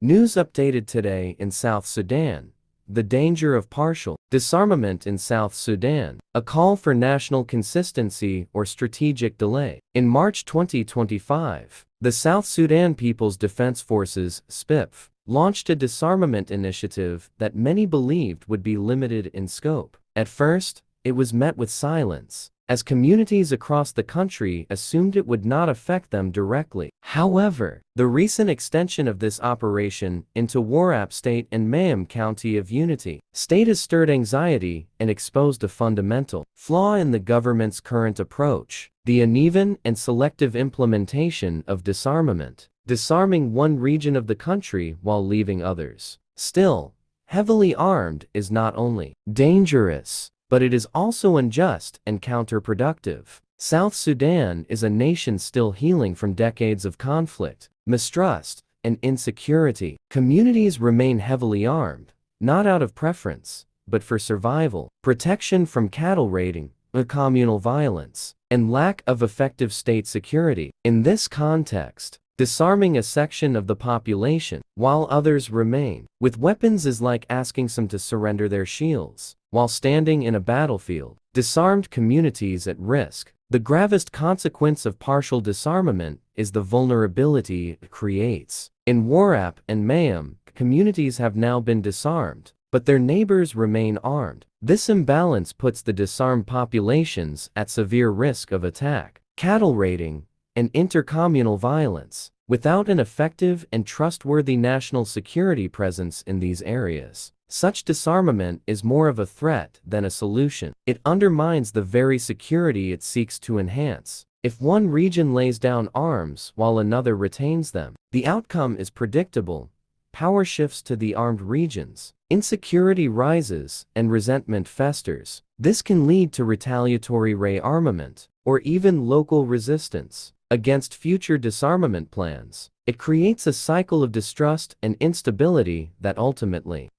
News updated today in South Sudan. The danger of partial disarmament in South Sudan. A call for national consistency or strategic delay. In March 2025, the South Sudan People's Defense Forces (SPIF) launched a disarmament initiative that many believed would be limited in scope. At first, it was met with silence, as communities across the country assumed it would not affect them directly. However, the recent extension of this operation into Warrap State and Mayam County of Unity State has stirred anxiety and exposed a fundamental flaw in the government's current approach: the uneven and selective implementation of disarmament, disarming one region of the country while leaving others. Still, heavily armed is not only dangerous, but it is also unjust and counterproductive. South Sudan is a nation still healing from decades of conflict, mistrust, and insecurity. Communities remain heavily armed, not out of preference, but for survival, protection from cattle raiding, communal violence, and lack of effective state security. In this context, disarming a section of the population, while others remain with weapons, is like asking some to surrender their shields while standing in a battlefield. Disarmed communities at risk. The gravest consequence of partial disarmament is the vulnerability it creates. In Warrap and Mayam, communities have now been disarmed, but their neighbors remain armed. This imbalance puts the disarmed populations at severe risk of attack, cattle raiding, and intercommunal violence. Without an effective and trustworthy national security presence in these areas, such disarmament is more of a threat than a solution. It undermines the very security it seeks to enhance. If one region lays down arms while another retains them, the outcome is predictable. Power shifts to the armed regions, insecurity rises, and resentment festers. This can lead to retaliatory rearmament, or even local resistance against future disarmament plans. It creates a cycle of distrust and instability that ultimately